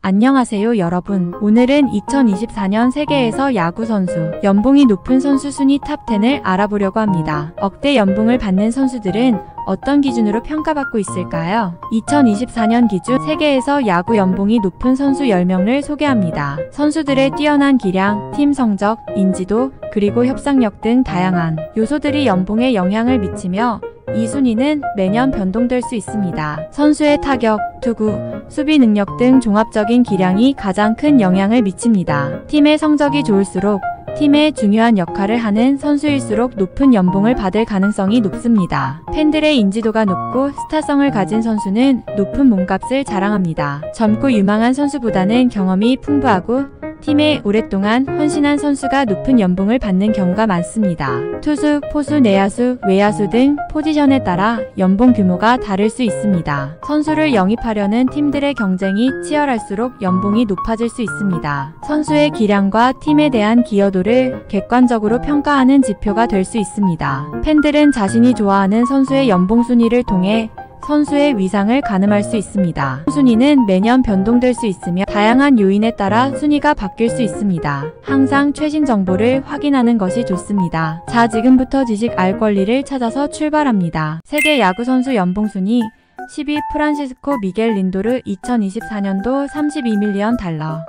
안녕하세요 여러분. 오늘은 2024년 세계에서 야구 선수 연봉이 높은 선수 순위 탑10을 알아보려고 합니다. 억대 연봉을 받는 선수들은 어떤 기준으로 평가받고 있을까요? 2024년 기준 세계에서 야구 연봉이 높은 선수 10명을 소개합니다. 선수들의 뛰어난 기량, 팀 성적, 인지도, 그리고 협상력 등 다양한 요소들이 연봉에 영향을 미치며 이 순위는 매년 변동될 수 있습니다. 선수의 타격, 투구, 수비 능력 등 종합적인 기량이 가장 큰 영향을 미칩니다. 팀의 성적이 좋을수록 팀의 중요한 역할을 하는 선수일수록 높은 연봉을 받을 가능성이 높습니다. 팬들의 인지도가 높고 스타성을 가진 선수는 높은 몸값을 자랑합니다. 젊고 유망한 선수보다는 경험이 풍부하고 팀에 오랫동안 헌신한 선수가 높은 연봉을 받는 경우가 많습니다. 투수, 포수, 내야수, 외야수 등 포지션에 따라 연봉 규모가 다를 수 있습니다. 선수를 영입하려는 팀들의 경쟁이 치열할수록 연봉이 높아질 수 있습니다. 선수의 기량과 팀에 대한 기여도를 객관적으로 평가하는 지표가 될 수 있습니다. 팬들은 자신이 좋아하는 선수의 연봉 순위를 통해 선수의 위상을 가늠할 수 있습니다. 순위는 매년 변동될 수 있으며 다양한 요인에 따라 순위가 바뀔 수 있습니다. 항상 최신 정보를 확인하는 것이 좋습니다. 자, 지금부터 지식 알 권리를 찾아서 출발합니다. 세계 야구 선수 연봉 순위 10위 프란시스코 미겔 린도르 2024년도 32밀리언 달러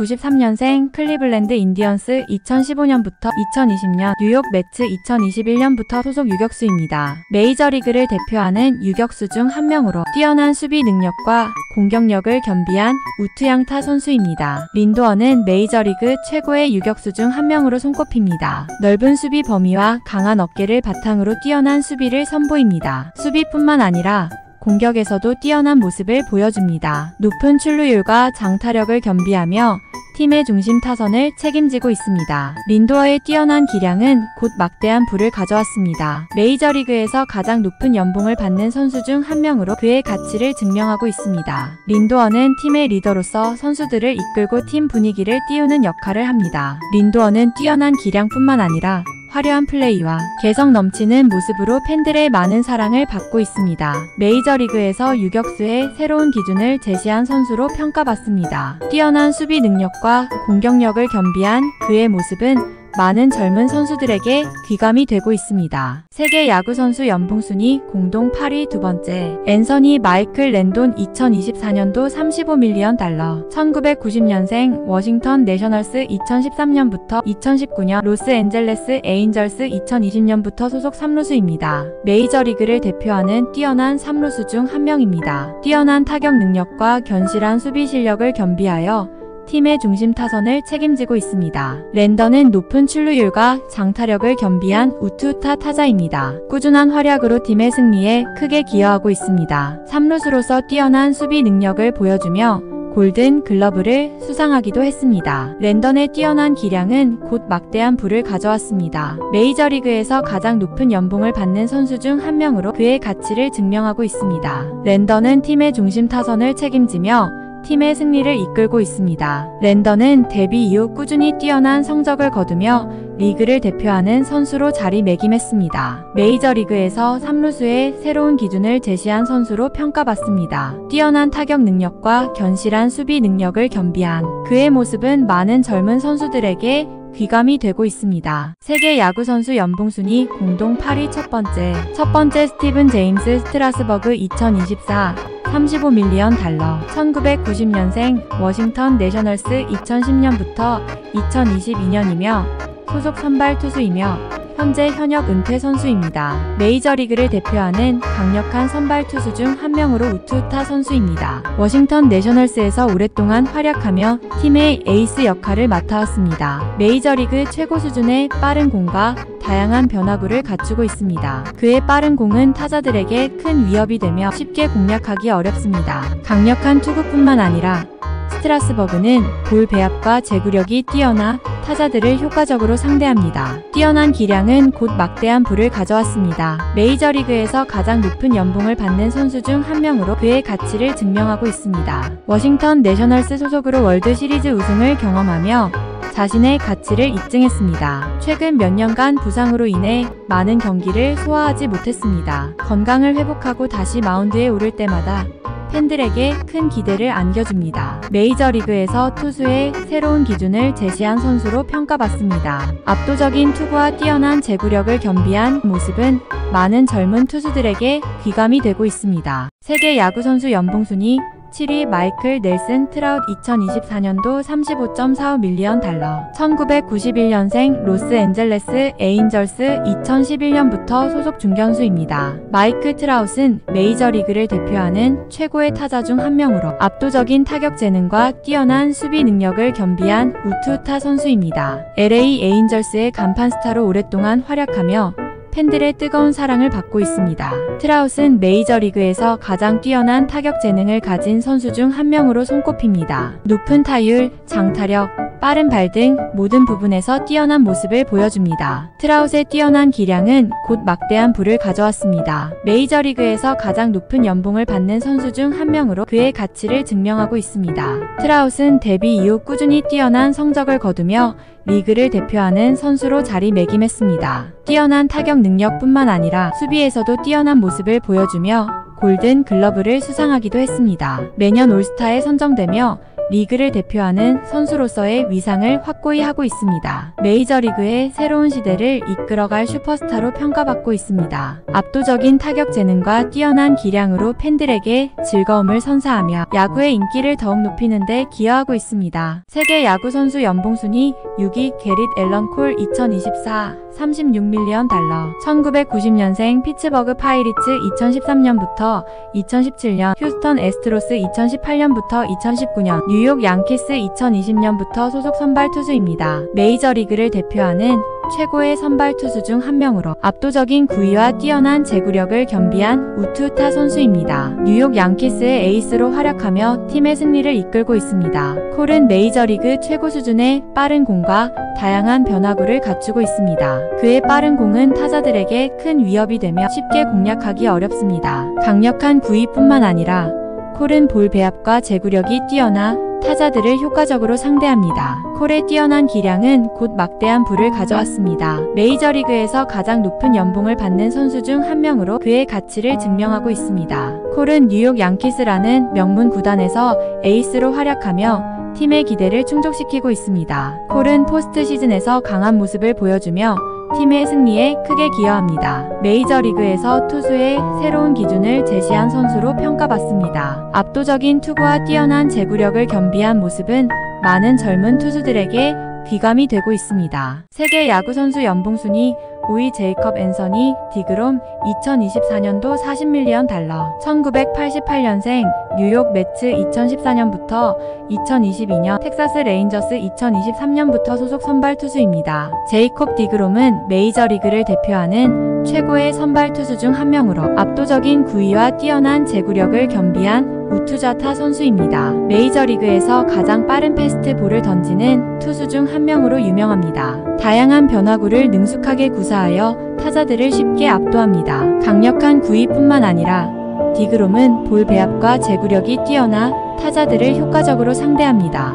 1993년생 클리블랜드 인디언스 2015년부터 2020년 뉴욕 매츠 2021년부터 소속 유격수입니다. 메이저리그를 대표하는 유격수 중 한 명으로 뛰어난 수비 능력과 공격력을 겸비한 우투양타 선수입니다. 린도어는 메이저리그 최고의 유격수 중 한 명으로 손꼽힙니다. 넓은 수비 범위와 강한 어깨를 바탕으로 뛰어난 수비를 선보입니다. 수비뿐만 아니라 공격에서도 뛰어난 모습을 보여줍니다. 높은 출루율과 장타력을 겸비하며 팀의 중심 타선을 책임지고 있습니다. 린도어의 뛰어난 기량은 곧 막대한 부를 가져왔습니다. 메이저리그에서 가장 높은 연봉을 받는 선수 중 한 명으로 그의 가치를 증명하고 있습니다. 린도어는 팀의 리더로서 선수들을 이끌고 팀 분위기를 띄우는 역할을 합니다. 린도어는 뛰어난 기량뿐만 아니라 화려한 플레이와 개성 넘치는 모습으로 팬들의 많은 사랑을 받고 있습니다. 메이저리그에서 유격수의 새로운 기준을 제시한 선수로 평가받습니다. 뛰어난 수비 능력과 공격력을 겸비한 그의 모습은 많은 젊은 선수들에게 귀감이 되고 있습니다. 세계 야구 선수 연봉 순위 공동 8위 두 번째 앤서니 마이클 랜돈 2024년도 35밀리언 달러 1990년생 워싱턴 내셔널스 2013년부터 2019년 로스앤젤레스 에인절스 2020년부터 소속 3루수입니다. 메이저리그를 대표하는 뛰어난 3루수 중 한 명입니다. 뛰어난 타격 능력과 견실한 수비 실력을 겸비하여 팀의 중심 타선을 책임지고 있습니다. 랜던은 높은 출루율과 장타력을 겸비한 우투타 타자입니다. 꾸준한 활약으로 팀의 승리에 크게 기여하고 있습니다. 3루수로서 뛰어난 수비 능력을 보여주며 골든 글러브를 수상하기도 했습니다. 랜던의 뛰어난 기량은 곧 막대한 부를 가져왔습니다. 메이저리그에서 가장 높은 연봉을 받는 선수 중 한 명으로 그의 가치를 증명하고 있습니다. 랜던은 팀의 중심 타선을 책임지며 팀의 승리를 이끌고 있습니다. 랜던은 데뷔 이후 꾸준히 뛰어난 성적을 거두며 리그를 대표하는 선수로 자리매김했습니다. 메이저리그에서 3루수의 새로운 기준을 제시한 선수로 평가받습니다. 뛰어난 타격 능력과 견실한 수비 능력을 겸비한 그의 모습은 많은 젊은 선수들에게 귀감이 되고 있습니다. 세계 야구 선수 연봉 순위 공동 8위 첫 번째 스티븐 제임스 스트라스버그 2024 35밀리언 달러 1990년생 워싱턴 내셔널스 2010년부터 2022년이며 소속 선발 투수이며 현재 현역 은퇴 선수입니다. 메이저리그를 대표하는 강력한 선발 투수 중 한 명으로 우투타 선수입니다. 워싱턴 내셔널스에서 오랫동안 활약하며 팀의 에이스 역할을 맡아왔습니다. 메이저리그 최고 수준의 빠른 공과 다양한 변화구를 갖추고 있습니다. 그의 빠른 공은 타자들에게 큰 위협이 되며 쉽게 공략하기 어렵습니다. 강력한 투구뿐만 아니라 스트라스버그는 볼 배합과 제구력이 뛰어나 타자들을 효과적으로 상대합니다. 뛰어난 기량은 곧 막대한 부를 가져왔습니다. 메이저리그에서 가장 높은 연봉을 받는 선수 중 한 명으로 그의 가치를 증명하고 있습니다. 워싱턴 내셔널스 소속으로 월드 시리즈 우승을 경험하며 자신의 가치를 입증했습니다. 최근 몇 년간 부상으로 인해 많은 경기를 소화하지 못했습니다. 건강을 회복하고 다시 마운드에 오를 때마다 팬들에게 큰 기대를 안겨줍니다. 메이저리그에서 투수의 새로운 기준을 제시한 선수로 평가받습니다. 압도적인 투구와 뛰어난 제구력을 겸비한 모습은 많은 젊은 투수들에게 귀감이 되고 있습니다. 세계 야구 선수 연봉 순위 7위 마이클 넬슨 트라웃 2024년도 35.45 밀리언 달러 1991년생 로스앤젤레스 에인절스 2011년부터 소속 중견수입니다. 마이클 트라웃은 메이저리그를 대표하는 최고의 타자 중 한 명으로 압도적인 타격 재능과 뛰어난 수비 능력을 겸비한 우투타 선수입니다. LA 에인절스의 간판 스타로 오랫동안 활약하며 팬들의 뜨거운 사랑을 받고 있습니다. 트라웃은 메이저리그에서 가장 뛰어난 타격 재능을 가진 선수 중 한 명으로 손꼽힙니다. 높은 타율, 장타력, 빠른 발 등 모든 부분에서 뛰어난 모습을 보여줍니다. 트라웃의 뛰어난 기량은 곧 막대한 부를 가져왔습니다. 메이저리그에서 가장 높은 연봉을 받는 선수 중 한 명으로 그의 가치를 증명하고 있습니다. 트라웃은 데뷔 이후 꾸준히 뛰어난 성적을 거두며 리그를 대표하는 선수로 자리매김했습니다. 뛰어난 타격 능력뿐만 아니라 수비에서도 뛰어난 모습을 보여주며 골든 글러브를 수상하기도 했습니다. 매년 올스타에 선정되며 리그를 대표하는 선수로서의 위상을 확고히 하고 있습니다. 메이저리그의 새로운 시대를 이끌어갈 슈퍼스타로 평가받고 있습니다. 압도적인 타격 재능과 뛰어난 기량으로 팬들에게 즐거움을 선사하며 야구의 인기를 더욱 높이는 데 기여하고 있습니다. 세계 야구 선수 연봉 순위 6위 게릿 앨런 콜 2024 36 밀리언 달러 1990년생 피츠버그 파이리츠 2013년부터 2017년 휴스턴 애스트로스 2018년부터 2019년 뉴욕 양키스 2020년부터 소속 선발 투수입니다. 메이저리그를 대표하는 최고의 선발 투수 중 한 명으로 압도적인 구위와 뛰어난 제구력을 겸비한 우투타 선수입니다. 뉴욕 양키스의 에이스로 활약하며 팀의 승리를 이끌고 있습니다. 콜은 메이저리그 최고 수준의 빠른 공과 다양한 변화구를 갖추고 있습니다. 그의 빠른 공은 타자들에게 큰 위협이 되며 쉽게 공략하기 어렵습니다. 강력한 구위뿐만 아니라 콜은 볼 배합과 제구력이 뛰어나 타자들을 효과적으로 상대합니다. 콜의 뛰어난 기량은 곧 막대한 부를 가져왔습니다. 메이저리그에서 가장 높은 연봉을 받는 선수 중 한 명으로 그의 가치를 증명하고 있습니다. 콜은 뉴욕 양키스라는 명문 구단에서 에이스로 활약하며 팀의 기대를 충족시키고 있습니다. 콜은 포스트 시즌에서 강한 모습을 보여주며 팀의 승리에 크게 기여합니다. 메이저리그에서 투수의 새로운 기준을 제시한 선수로 평가받습니다. 압도적인 투구와 뛰어난 제구력을 겸비한 모습은 많은 젊은 투수들에게 귀감이 되고 있습니다. 세계 야구 선수 연봉 순위 5위 제이컵 앤서니 디그롬 2024년도 40 밀리언 달러 1988년생 뉴욕 매츠 2014년부터 2022년 텍사스 레인저스 2023년부터 소속 선발 투수입니다. 제이콥 디그롬은 메이저리그를 대표하는 최고의 선발 투수 중 한 명으로 압도적인 구위와 뛰어난 제구력을 겸비한 우투자타 선수입니다. 메이저리그에서 가장 빠른 패스트볼을 던지는 투수 중 한 명으로 유명합니다. 다양한 변화구를 능숙하게 구사하여 타자들을 쉽게 압도합니다. 강력한 구위뿐만 아니라 디그롬은 볼 배합과 제구력이 뛰어나 타자들을 효과적으로 상대합니다.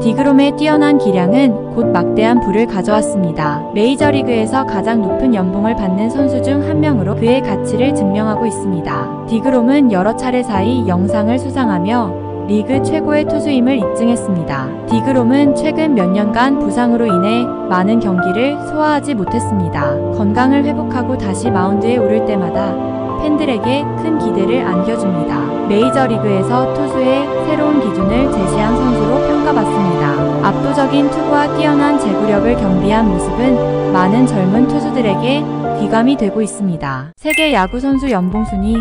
디그롬의 뛰어난 기량은 곧 막대한 부를 가져왔습니다. 메이저리그에서 가장 높은 연봉을 받는 선수 중 한 명으로 그의 가치를 증명하고 있습니다. 디그롬은 여러 차례 사이 영상을 수상하며 리그 최고의 투수임을 입증했습니다. 디그롬은 최근 몇 년간 부상으로 인해 많은 경기를 소화하지 못했습니다. 건강을 회복하고 다시 마운드에 오를 때마다 팬들에게 큰 기대를 안겨줍니다. 메이저리그에서 투수의 새로운 기준을 제시한 선수로 평가받습니다. 압도적인 투구와 뛰어난 제구력을 겸비한 모습은 많은 젊은 투수들에게 귀감이 되고 있습니다. 세계 야구 선수 연봉 순위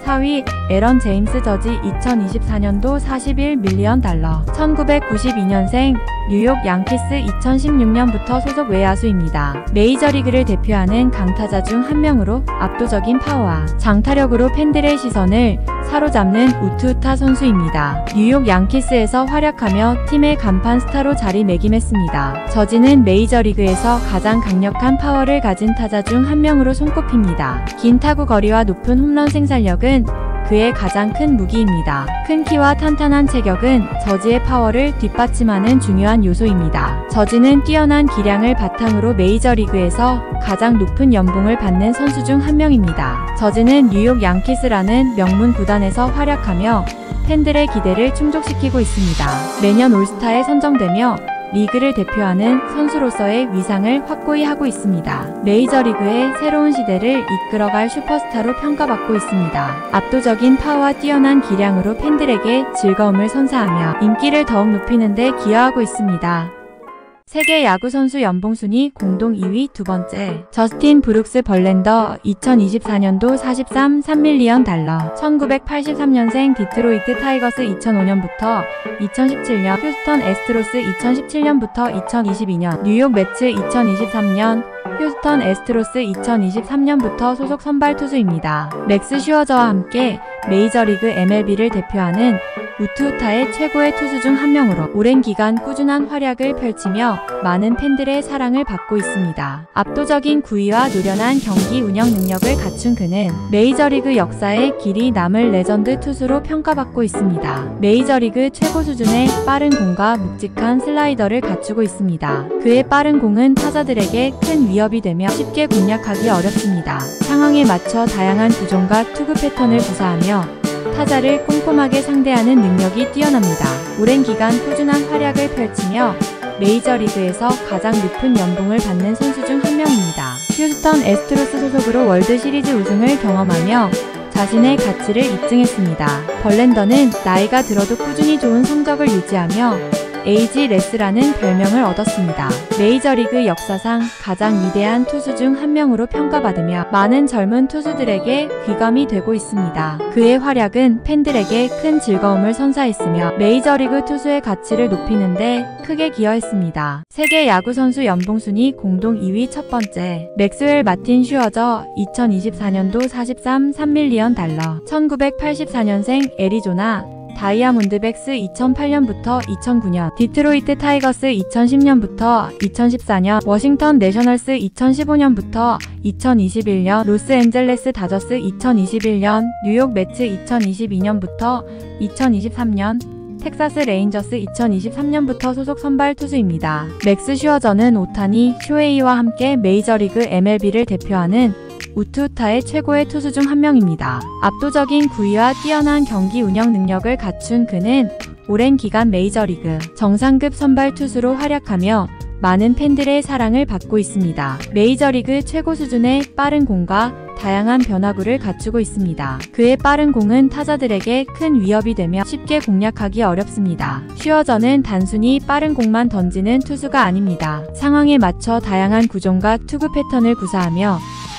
4위 에런 제임스 저지 2024년도 41 밀리언 달러 1992년생 뉴욕 양키스 2016년부터 소속 외야수입니다. 메이저리그를 대표하는 강타자 중 한 명으로 압도적인 파워와 장타력으로 팬들의 시선을 사로잡는 우투타 선수입니다. 뉴욕 양키스에서 활약하며 팀의 간판 스타로 자리매김했습니다. 저지는 메이저리그에서 가장 강력한 파워를 가진 타자 중 한 명으로 손꼽힙니다. 긴 타구 거리와 높은 홈런 생산력은 그의 가장 큰 무기입니다. 큰 키와 탄탄한 체격은 저지의 파워를 뒷받침하는 중요한 요소입니다. 저지는 뛰어난 기량을 바탕으로 메이저리그에서 가장 높은 연봉을 받는 선수 중 한 명입니다. 저지는 뉴욕 양키스라는 명문 구단에서 활약하며 팬들의 기대를 충족시키고 있습니다. 매년 올스타에 선정되며 리그를 대표하는 선수로서의 위상을 확고히 하고 있습니다. 메이저리그의 새로운 시대를 이끌어갈 슈퍼스타로 평가받고 있습니다. 압도적인 파워와 뛰어난 기량으로 팬들에게 즐거움을 선사하며 인기를 더욱 높이는 데 기여하고 있습니다. 세계 야구 선수 연봉 순위 공동 2위 두 번째 저스틴 브룩스 벌랜더 2024년도 43.3밀리언 달러 1983년생 디트로이트 타이거스 2005년부터 2017년 휴스턴 애스트로스 2017년부터 2022년 뉴욕 매츠 2023년 휴스턴 애스트로스 2023년부터 소속 선발 투수입니다. 맥스 슈어저와 함께 메이저리그 MLB를 대표하는 우투우타의 최고의 투수 중 한 명으로 오랜 기간 꾸준한 활약을 펼치며 많은 팬들의 사랑을 받고 있습니다. 압도적인 구위와 노련한 경기 운영 능력을 갖춘 그는 메이저리그 역사에 길이 남을 레전드 투수로 평가받고 있습니다. 메이저리그 최고 수준의 빠른 공과 묵직한 슬라이더를 갖추고 있습니다. 그의 빠른 공은 타자들에게 큰 위협이 되며 쉽게 공략하기 어렵습니다. 상황에 맞춰 다양한 구종과 투구 패턴을 구사하며 타자를 꼼꼼하게 상대하는 능력이 뛰어납니다. 오랜 기간 꾸준한 활약을 펼치며 메이저리그에서 가장 높은 연봉을 받는 선수 중 한 명입니다. 휴스턴 애스트로스 소속으로 월드시리즈 우승을 경험하며 자신의 가치를 입증했습니다. 벌랜더는 나이가 들어도 꾸준히 좋은 성적을 유지하며 에이지레스라는 별명을 얻었습니다. 메이저리그 역사상 가장 위대한 투수 중 한 명으로 평가받으며 많은 젊은 투수들에게 귀감이 되고 있습니다. 그의 활약은 팬들에게 큰 즐거움을 선사했으며 메이저리그 투수의 가치를 높이는 데 크게 기여했습니다. 세계 야구 선수 연봉 순위 공동 2위 첫 번째 맥스웰 마틴 슈어저 2024년도 43.3밀리언 달러 1984년생 애리조나 다이아몬드백스 2008년부터 2009년, 디트로이트 타이거스 2010년부터 2014년, 워싱턴 내셔널스 2015년부터 2021년, 로스앤젤레스 다저스 2021년, 뉴욕 매츠 2022년부터 2023년, 텍사스 레인저스 2023년부터 소속 선발 투수입니다. 맥스 슈어저는 오타니, 쇼헤이와 함께 메이저리그 MLB를 대표하는 우투우타의 최고의 투수 중 한 명입니다. 압도적인 구위와 뛰어난 경기 운영 능력을 갖춘 그는 오랜 기간 메이저리그 정상급 선발 투수로 활약하며 많은 팬들의 사랑을 받고 있습니다. 메이저리그 최고 수준의 빠른 공과 다양한 변화구를 갖추고 있습니다. 그의 빠른 공은 타자들에게 큰 위협이 되며 쉽게 공략하기 어렵습니다. 슈어저는 단순히 빠른 공만 던지는 투수가 아닙니다. 상황에 맞춰 다양한 구종과 투구 패턴을 구사하며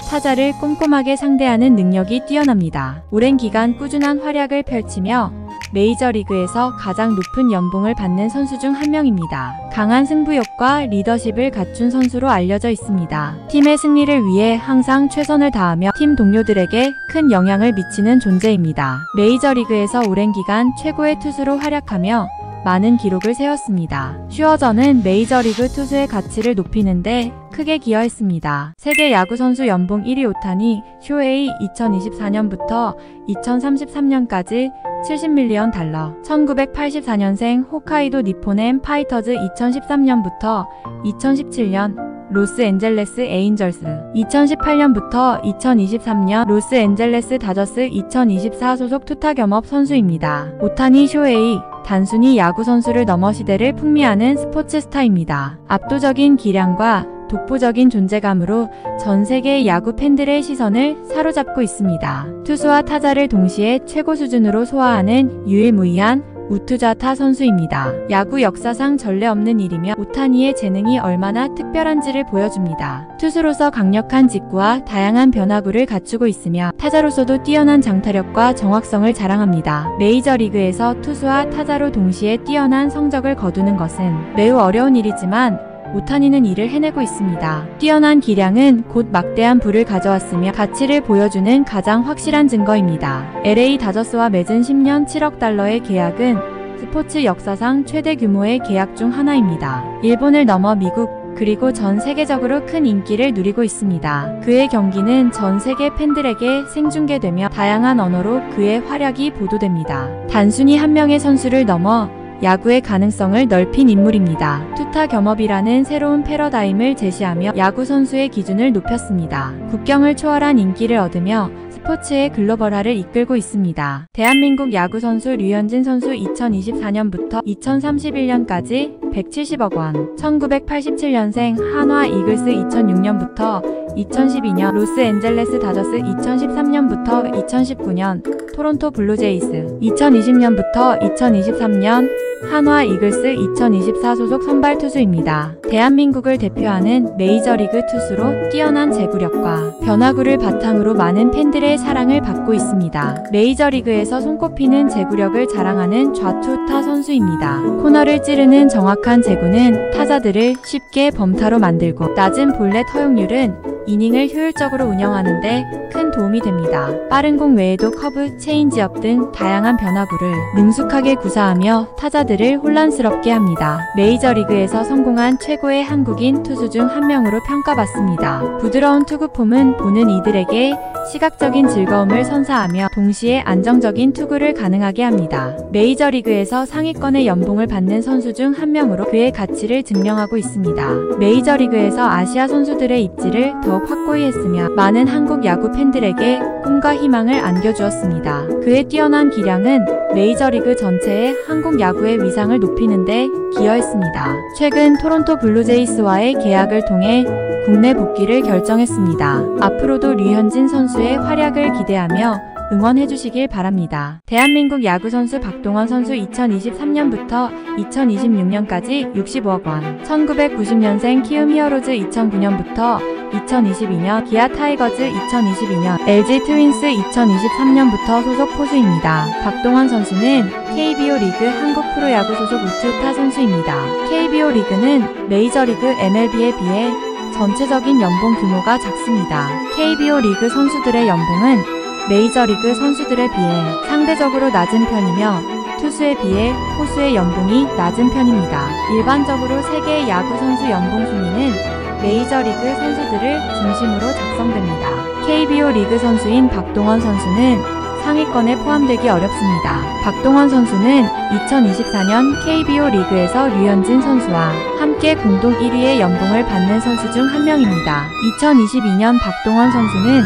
타자를 꼼꼼하게 상대하는 능력이 뛰어납니다. 오랜 기간 꾸준한 활약을 펼치며 메이저리그에서 가장 높은 연봉을 받는 선수 중 한 명입니다. 강한 승부욕과 리더십을 갖춘 선수로 알려져 있습니다. 팀의 승리를 위해 항상 최선을 다하며 팀 동료들에게 큰 영향을 미치는 존재입니다. 메이저리그에서 오랜 기간 최고의 투수로 활약하며 많은 기록을 세웠습니다. 슈어저는 메이저리그 투수의 가치를 높이는데 크게 기여했습니다. 세계 야구 선수 연봉 1위 오타니, 쇼헤이 2024년부터 2033년까지 70밀리언 달러 1984년생 홋카이도 니폰엠 파이터즈 2013년부터 2017년 로스앤젤레스 에인절스 2018년부터 2023년 로스앤젤레스 다저스 2024 소속 투타 겸업 선수입니다. 오타니 쇼헤이 단순히 야구 선수를 넘어 시대를 풍미하는 스포츠 스타입니다. 압도적인 기량과 독보적인 존재감으로 전 세계 야구 팬들의 시선을 사로잡고 있습니다. 투수와 타자를 동시에 최고 수준으로 소화하는 유일무이한 우투자타 선수입니다. 야구 역사상 전례 없는 일이며 오타니의 재능이 얼마나 특별한지를 보여줍니다. 투수로서 강력한 직구와 다양한 변화구를 갖추고 있으며 타자로서도 뛰어난 장타력과 정확성을 자랑합니다. 메이저리그에서 투수와 타자로 동시에 뛰어난 성적을 거두는 것은 매우 어려운 일이지만 오타니는 이를 해내고 있습니다. 뛰어난 기량은 곧 막대한 부를 가져왔으며 가치를 보여주는 가장 확실한 증거입니다. LA 다저스와 맺은 10년 7억 달러의 계약은 스포츠 역사상 최대 규모의 계약 중 하나입니다. 일본을 넘어 미국, 그리고 전 세계적으로 큰 인기를 누리고 있습니다. 그의 경기는 전 세계 팬들에게 생중계되며 다양한 언어로 그의 활약이 보도됩니다. 단순히 한 명의 선수를 넘어 야구의 가능성을 넓힌 인물입니다. 투타 겸업이라는 새로운 패러다임을 제시하며 야구 선수의 기준을 높였습니다. 국경을 초월한 인기를 얻으며 스포츠의 글로벌화를 이끌고 있습니다. 대한민국 야구선수 류현진 선수 2024년부터 2031년까지 170억 원, 1987년생 한화 이글스 2006년부터 2012년 로스앤젤레스 다저스 2013년부터 2019년 토론토 블루제이스 2020년부터 2023년 한화 이글스 2024 소속 선발 투수입니다. 대한민국을 대표하는 메이저리그 투수로 뛰어난 제구력과 변화구를 바탕으로 많은 팬들의 사랑을 받고 있습니다. 메이저리그에서 손꼽히는 제구력을 자랑하는 좌투타 선수입니다. 코너를 찌르는 정확한 제구는 타자들을 쉽게 범타로 만들고 낮은 볼넷 허용률은 이닝을 효율적으로 운영하는데 큰 도움이 됩니다. 빠른 공 외에도 커브, 체인지업 등 다양한 변화구를 능숙하게 구사하며 타자들을 혼란스럽게 합니다. 메이저리그에서 성공한 최고의 한국인 투수 중 한 명으로 평가받습니다. 부드러운 투구폼은 보는 이들에게 시각적인 즐거움을 선사하며 동시에 안정적인 투구를 가능하게 합니다. 메이저리그에서 상위권의 연봉을 받는 선수 중 한 명으로 그의 가치를 증명하고 있습니다. 메이저리그에서 아시아 선수들의 입지를 더욱 확고히 했으며 많은 한국 야구 팬들에게 꿈과 희망을 안겨주었습니다. 그의 뛰어난 기량은 메이저리그 전체의 한국 야구의 위상을 높이는 데 기여했습니다. 최근 토론토 블루제이스와의 계약을 통해 국내 복귀를 결정했습니다. 앞으로도 류현진 선수의 활약을 기대하며 응원해주시길 바랍니다. 대한민국 야구선수 박동원 선수 2023년부터 2026년까지 65억 원, 1990년생 키움 히어로즈 2009년부터 2022년 기아 타이거즈 2022년 LG 트윈스 2023년부터 소속 포수입니다. 박동원 선수는 KBO 리그 한국 프로야구 소속 우투타 선수입니다. KBO 리그는 메이저리그 MLB에 비해 전체적인 연봉 규모가 작습니다. KBO 리그 선수들의 연봉은 메이저리그 선수들에 비해 상대적으로 낮은 편이며 투수에 비해 포수의 연봉이 낮은 편입니다. 일반적으로 세계 야구 선수 연봉 순위는 메이저리그 선수들을 중심으로 작성됩니다. KBO 리그 선수인 박동원 선수는 상위권에 포함되기 어렵습니다. 박동원 선수는 2024년 KBO 리그에서 류현진 선수와 함께 공동 1위의 연봉을 받는 선수 중 한 명입니다. 2022년 박동원 선수는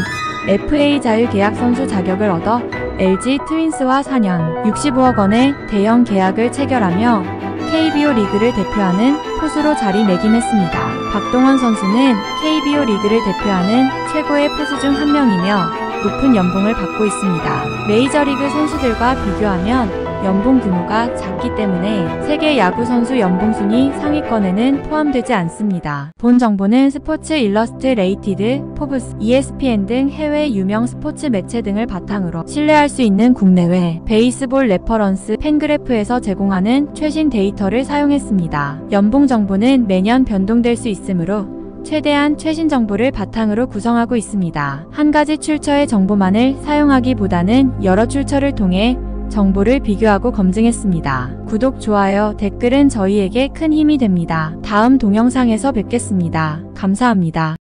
FA 자유계약 선수 자격을 얻어 LG 트윈스와 4년 65억 원의 대형 계약을 체결하며 KBO 리그를 대표하는 포수로 자리매김했습니다. 박동원 선수는 KBO 리그를 대표하는 최고의 포수 중 한 명이며 높은 연봉을 받고 있습니다. 메이저리그 선수들과 비교하면 연봉 규모가 작기 때문에 세계 야구 선수 연봉 순위 상위권에는 포함되지 않습니다. 본 정보는 스포츠 일러스트레이티드, 포브스, ESPN 등 해외 유명 스포츠 매체 등을 바탕으로 신뢰할 수 있는 국내외 베이스볼 레퍼런스 팬그래프에서 제공하는 최신 데이터를 사용했습니다. 연봉 정보는 매년 변동될 수 있으므로 최대한 최신 정보를 바탕으로 구성하고 있습니다. 한 가지 출처의 정보만을 사용하기보다는 여러 출처를 통해 정보를 비교하고 검증했습니다. 구독, 좋아요, 댓글은 저희에게 큰 힘이 됩니다. 다음 동영상에서 뵙겠습니다. 감사합니다.